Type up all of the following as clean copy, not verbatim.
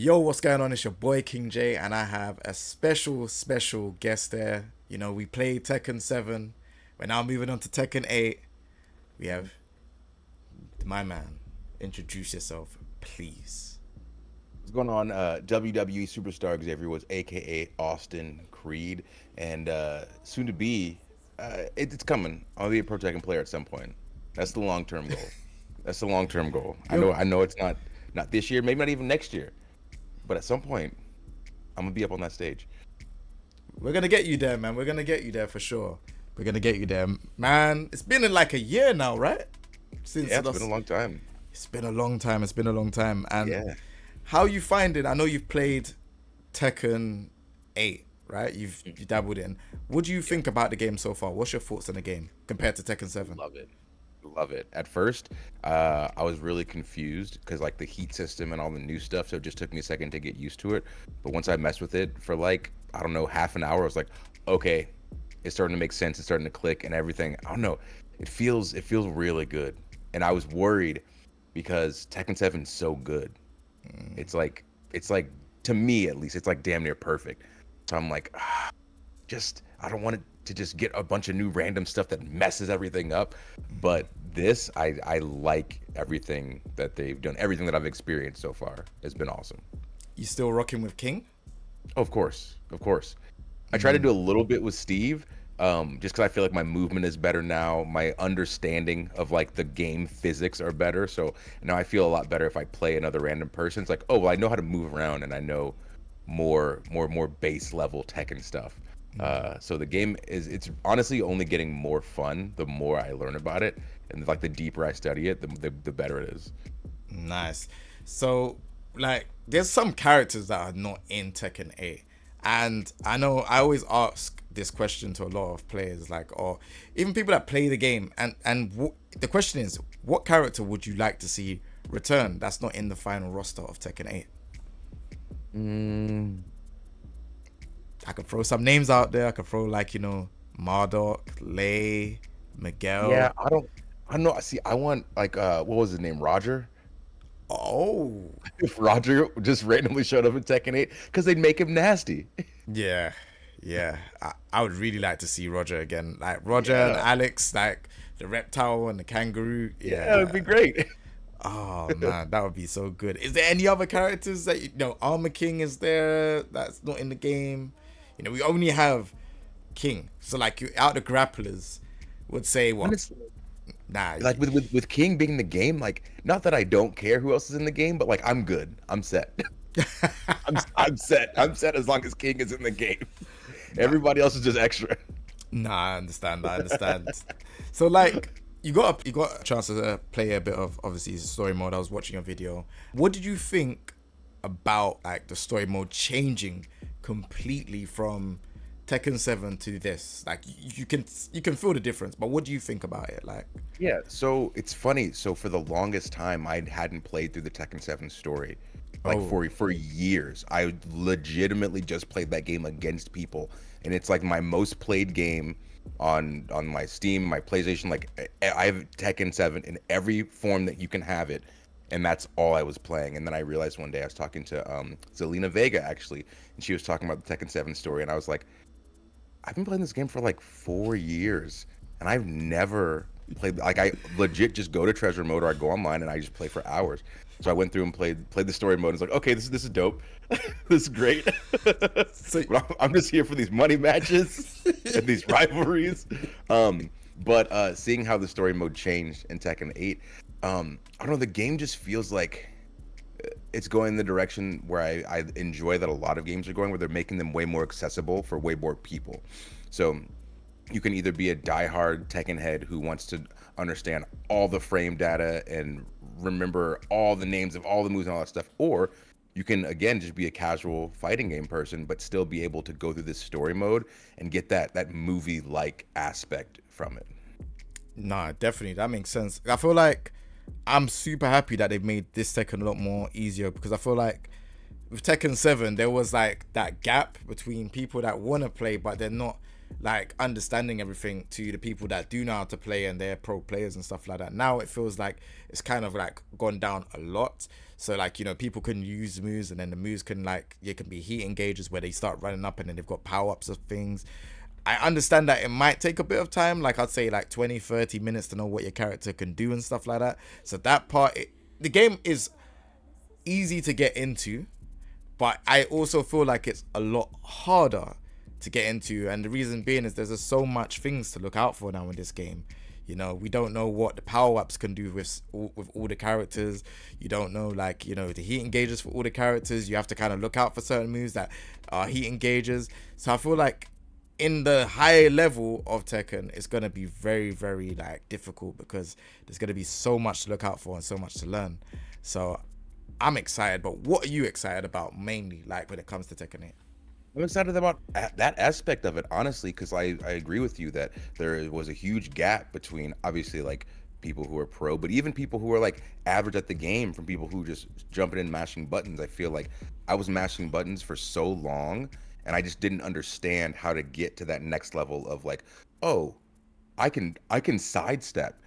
Yo, what's going on? It's your boy King J, and I have a special guest there. We played Tekken 7. We're now moving on to Tekken 8. We have my man. Introduce yourself, please. What's going on? WWE superstar Xavier Woods, aka Austin Creed, and soon to be, it's coming. I'll be a pro Tekken player at some point. That's the long term goal. That's the long term goal. I Yo, know. I know it's not this year, maybe not even next year, but at some point, I'm gonna be up on that stage. we're gonna get you there, man. We're gonna get you there for sure. We're gonna get you there, man. It's been in like a year now, right? Since Yeah, it's been a long time. It's been a long time. It's been a long time. And Yeah. how you find it? I know you've played Tekken 8, right? You dabbled in. What do you think about the game so far? What's your thoughts on the game compared to Tekken 7? Love it. Love it. At first, I was really confused because like the heat system and all the new stuff, so it just took me a second to get used to it. But once I messed with it for like, I don't know, half an hour, I was like, okay, it's starting to make sense, it's starting to click and everything. I don't know. It feels really good. And I was worried because Tekken 7 is so good. It's like to me at least, it's like damn near perfect. So I'm like, just I don't want it to just get a bunch of new random stuff that messes everything up. But this, I like everything that they've done. Everything that I've experienced so far has been awesome. You still rocking with King? Of course, of course. I try to do a little bit with Steve, just because I feel like my movement is better now. My understanding of like the game physics are better. So now I feel a lot better if I play another random person. It's like, oh, well, I know how to move around and I know more base level Tekken stuff. So the game it's honestly only getting more fun the more I learn about it, and like the deeper I study it, the better it is. Nice. So, like, there's some characters that are not in Tekken 8. And I know I always ask this question to a lot of players, like, or even people that play the game. And the question is, what character would you like to see return that's not in the final roster of Tekken 8? I could throw some names out there. I could throw, like, Marduk, Lei, Yeah, Miguel. I don't know. See, I want like what was his name? Roger. Oh, If Roger just randomly showed up in Tekken 8, because they'd make him nasty. yeah. Yeah. I would really like to see Roger again. Like, Roger and Yeah, Alex, like, the reptile and the kangaroo. yeah, it'd Yeah. be great. Oh, man, that would be so good. Is there any other characters that, Armor King is there that's not in the game? We only have King. So, like, out the grapplers would say what? Honestly, Nah. like with King being in the game, like not that I don't care who else is in the game, but like I'm good. I'm set. I'm set. I'm set as long as King is in the game. Everybody else is just extra. Nah, I understand. I understand. So, like, you got a chance to play a bit of, obviously, story mode. I was watching a video. What did you think about, like, the story mode changing completely from Tekken 7 to this? Like, you can feel the difference, but what do you think about it? Like, Yeah, so it's funny. So for the longest time, I hadn't played through the Tekken 7 story. Like oh, for years, I legitimately just played that game against people, and it's like my most played game on my Steam, my PlayStation. Like I have Tekken 7 in every form that you can have it, and that's all I was playing. And then I realized one day I was talking to Zelina Vega actually, and she was talking about the Tekken 7 story, and I was like, I've been playing this game for like 4 years, and I've never played. Like I legit just go to treasure mode or I go online and I just play for hours. So I went through and played the story mode. And it's like, okay, this is dope. This is great. so But I'm just here for these money matches and these rivalries. But seeing how the story mode changed in Tekken 8, I don't know. The game just feels like it's going in the direction where I enjoy that a lot of games are going, where they're making them way more accessible for way more people. So you can either be a diehard Tekken head who wants to understand all the frame data and remember all the names of all the moves and all that stuff, or you can again just be a casual fighting game person, but still be able to go through this story mode and get that movie like aspect from it. nah, definitely that makes sense. I feel like I'm super happy that they've made this Tekken a lot more easier, because I feel like with Tekken 7 there was like that gap between people that want to play but they're not like understanding everything to the people that do know how to play and they're pro players and stuff like that. Now it feels like it's kind of like gone down a lot. So like, you know, people can use moves, and then the moves can like, it can be heat engages where they start running up and then they've got power ups of things. I understand that it might take a bit of time, like I'd say like 20-30 minutes to know what your character can do and stuff like that. So that part, the game is easy to get into, but I also feel like it's a lot harder to get into, and the reason being is there's just so much things to look out for now in this game. You know, we don't know what the power-ups can do with all the characters. You don't know, like, you know, the heat engages for all the characters. You have to kind of look out for certain moves that are heat engages. So I feel like in the high level of Tekken, it's going to be very, very, like, difficult, because there's going to be so much to look out for and so much to learn. So I'm excited, but what are you excited about mainly, like, when it comes to Tekken 8? I'm excited about that aspect of it, honestly, because I agree with you that there was a huge gap between, obviously, like, people who are pro, but even people who are like average at the game, from people who just jumping in and mashing buttons. I feel like I was mashing buttons for so long, and I just didn't understand how to get to that next level of like, oh, I can sidestep.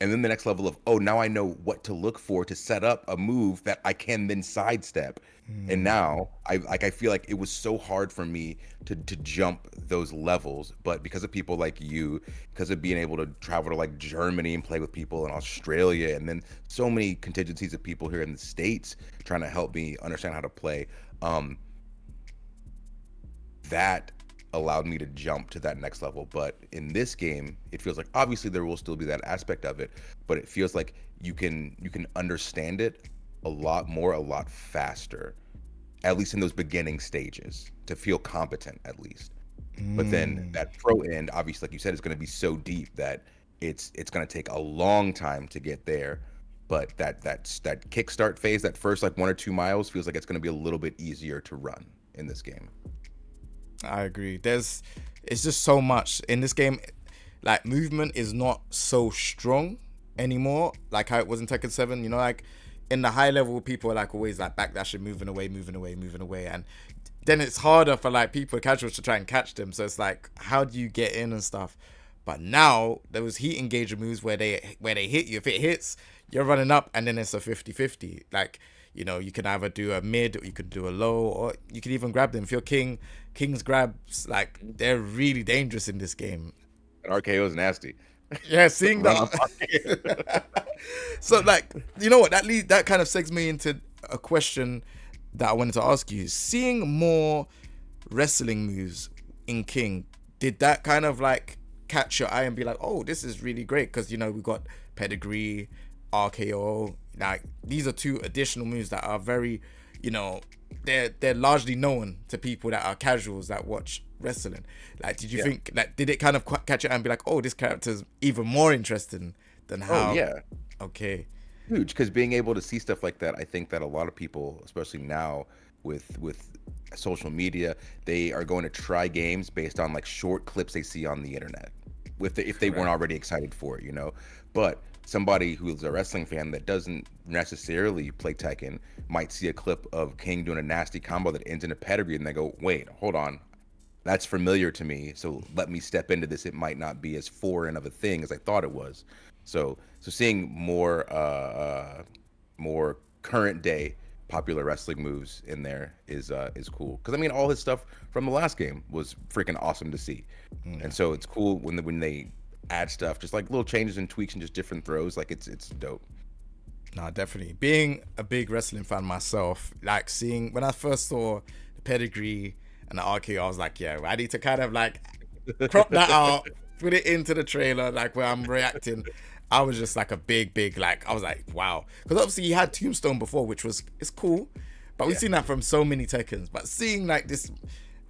And then the next level of, oh, now I know what to look for to set up a move that I can then sidestep. And now I feel like it was so hard for me to jump those levels, but because of people like you, because of being able to travel to like Germany and play with people in Australia, and then so many contingencies of people here in the States trying to help me understand how to play, that allowed me to jump to that next level. But in this game, it feels like obviously there will still be that aspect of it, but it feels like you can understand it a lot more, a lot faster, at least in those beginning stages, to feel competent at least. But then that pro end, obviously, like you said, is going to be so deep that it's going to take a long time to get there. But that kickstart phase, that first like 1 or 2 miles, feels like it's going to be a little bit easier to run in this game. I agree. It's just so much in this game. Like, movement is not so strong anymore, like how it was in Tekken 7. You know, like in the high level, people are like always like backdashing, moving away, and then it's harder for like people, casuals, to try and catch them. So it's like, how do you get in and stuff? But now there was heat engager moves where they hit you. If it hits, you're running up, and then it's a 50-50. Like, you know, you can either do a mid, or you can do a low, or you can even grab them. If you're King's grabs, like, they're really dangerous in this game. And RKO is nasty. Yeah, seeing that. So, like, you know what? That kind of segs me into a question that I wanted to ask you. Seeing more wrestling moves in King, did that kind of like catch your eye and be like, oh, this is really great? Because, you know, we got pedigree, RKO. Like, these are two additional moves that are very, you know, they're largely known to people that are casuals that watch wrestling. Like, did you think, like, did it kind of catch your eye and be like, oh, this character's even more interesting than how? Oh yeah. Okay. Huge, because being able to see stuff like that, I think that a lot of people, especially now with social media, they are going to try games based on like short clips they see on the internet, if they weren't already excited for it, you know. But somebody who's a wrestling fan that doesn't necessarily play Tekken might see a clip of King doing a nasty combo that ends in a pedigree, and they go, wait, hold on, that's familiar to me, so let me step into this. It might not be as foreign of a thing as I thought it was. So seeing more current day popular wrestling moves in there is cool. Because I mean, all his stuff from the last game was freaking awesome to see, and so it's cool when they add stuff, just like little changes and tweaks and just different throws. Like, it's dope. No, definitely. Being a big wrestling fan myself, like, seeing when I first saw the pedigree and the RKO, I was like, yeah, I need to kind of like crop that out, put it into the trailer, like where I'm reacting. I was just like a big, like, I was like, wow. Because obviously he had Tombstone before, which it's cool. But we've seen that from so many Tekkens. But seeing like this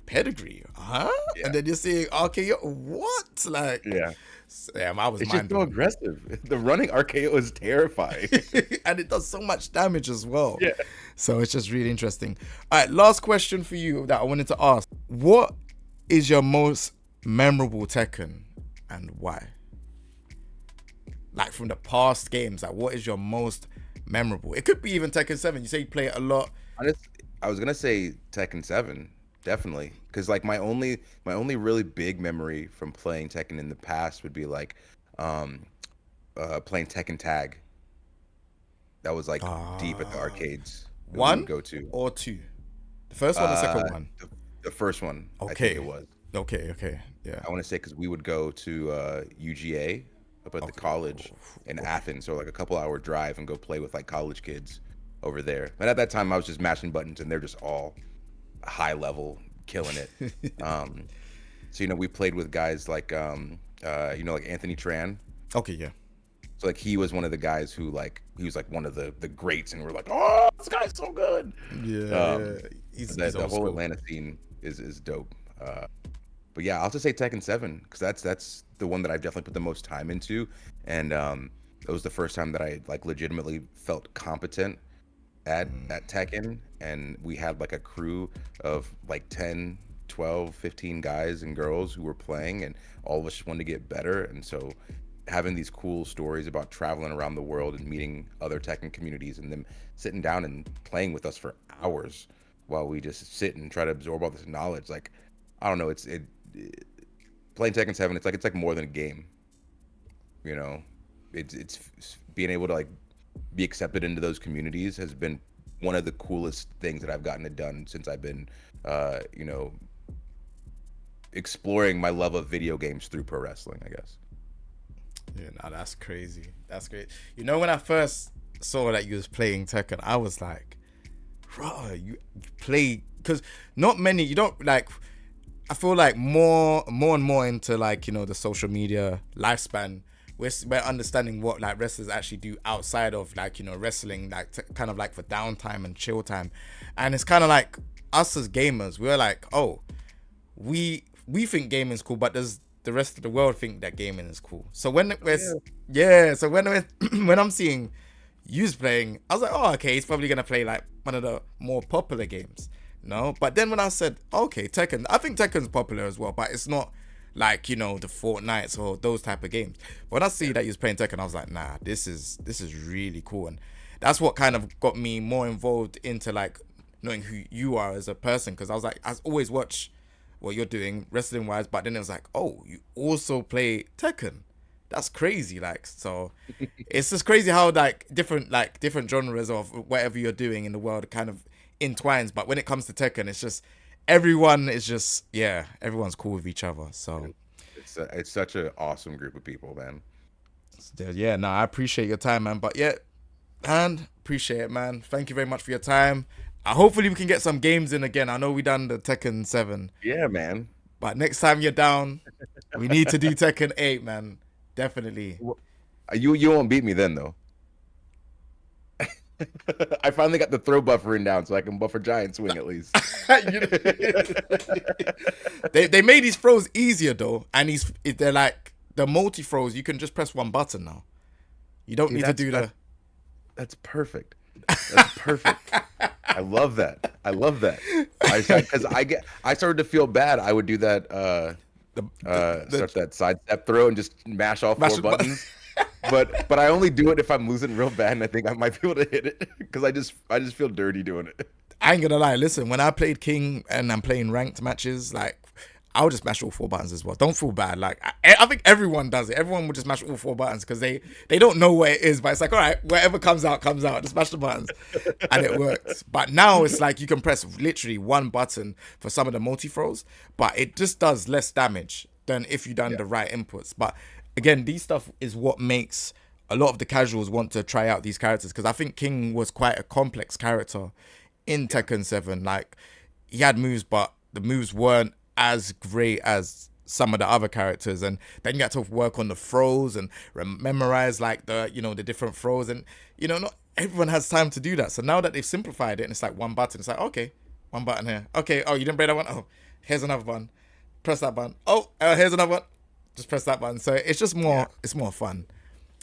pedigree, yeah. And then you're seeing RKO, what? Like, yeah, I was it's just so aggressive. The running RKO is terrifying. And it does so much damage as well. Yeah. So it's just really interesting. All right, last question for you that I wanted to ask. What is your most memorable Tekken and why? Like, from the past games, like, what is your most memorable? It could be even Tekken 7. You say you play it a lot. Honestly, I was gonna say Tekken 7. definitely. Because like my only really big memory from playing Tekken in the past would be like um playing Tekken Tag. That was like deep at the Ah, arcades that we would one go to. or two? The first one, the Uh, second one? the first one, I think it Okay, was. okay, yeah. I want to say because we would go to UGA up at the Okay, college in okay. Athens, so like a couple-hour drive, and go play with like college kids over there. And at that time, I was just mashing buttons, and they're just all high level, killing it. Um, so we played with guys like like Anthony Tran. Okay, yeah, So like he was one of the guys who like he was like one of the greats, and we're like, oh, this guy's so good. yeah. Um, He's the old whole school. Atlanta scene is dope. But yeah, I'll just say Tekken 7 because that's the one that I've definitely put the most time into, and it was the first time that I like legitimately felt competent at Tekken, and we had like a crew of like 10, 12, 15 guys and girls who were playing, and all of us just wanted to get better, and so having these cool stories about traveling around the world and meeting other Tekken communities and them sitting down and playing with us for hours while we just sit and try to absorb all this knowledge, like I don't know, it playing Tekken 7, it's like more than a game, you know. It's being able to like be accepted into those communities has been one of the coolest things that I've gotten it done since I've been uh, you know, exploring my love of video games through pro wrestling, I guess. Yeah, no, that's crazy. That's great. You know, when I first saw that you was playing Tekken, I was like, bro, you play because not many. You don't like. I feel like more and more into like the social media lifespan. We're understanding what like wrestlers actually do outside of like wrestling, like kind of like for downtime and chill time, and it's kind of like us as gamers. We're like, oh, we think gaming is cool, but does the rest of the world think that gaming is cool? So when Oh we're yeah. so when when I'm seeing you's playing, I was like, oh, okay, he's probably gonna play like one of the more popular games. No, but then when I said, okay, Tekken, I think Tekken's popular as well, but it's not like the Fortnites or those type of games. When I see that you're playing Tekken, I was like, nah, this is really cool, and that's what kind of got me more involved into like knowing who you are as a person, because I was like, I always watch what you're doing wrestling wise, but then it was like, oh, you also play Tekken. That's crazy. Like, so it's just crazy how different genres of whatever you're doing in the world kind of entwines. But when it comes to Tekken, it's just everyone is just, yeah, everyone's cool with each other. So It's such an awesome group of people, man. yeah, no, I appreciate your time, man. But yeah, and appreciate it, man. Thank you very much for your time. Hopefully we can get some games in again. I know we done the Tekken 7, Yeah, man. but next time you're down, we need to do Tekken 8, man. Definitely. Well, you won't beat me then though. I finally got the throw buffering down so I can buffer giant swing at least. They made these throws easier though, and they're like the multi throws. You can just press one button now. You don't See, need to do the. that's perfect. That's perfect. I love that. I love that. Because I started to feel bad. I would do that start that side step throw and just mash all four buttons. But I only do it if I'm losing real bad, and I think I might be able to hit it because I just feel dirty doing it. I ain't gonna lie. Listen, when I played King and I'm playing ranked matches, like I'll just mash all four buttons as well. Don't feel bad. Like I think everyone does it. Everyone will just mash all four buttons because they don't know where it is. But it's like, all right, whatever comes out, comes out. Just mash the buttons, and it works. But now it's like you can press literally one button for some of the multi throws, but it just does less damage than if you done the right inputs. But again, these stuff is what makes a lot of the casuals want to try out these characters, because I think King was quite a complex character in Tekken 7. Like he had moves, but the moves weren't as great as some of the other characters, and then you had to work on the throws and memorize like the different throws, and not everyone has time to do that. So now that they've simplified it and it's like one button, it's like, okay, one button here, okay, oh, you didn't break that one, oh, here's another button, press that button, oh, here's another one, just press that button. So it's just more it's more fun.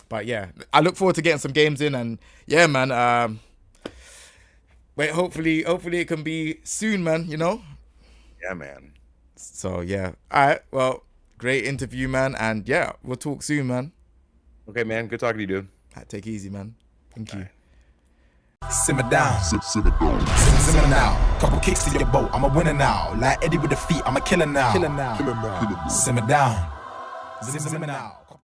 But yeah, I look forward to getting some games in, and yeah, man, wait, hopefully it can be soon, man, Yeah, man. So yeah. All right. Well, great interview, man. And yeah, we'll talk soon, man. Okay, man. Good talking to you, dude. All right, take it easy, man. Thank you. Bye. Simmer down. Simmer now. Couple kicks to your boat, I'm a winner now. Like Eddie with the feet, I'm a killer now. Simmer down. Simmer now.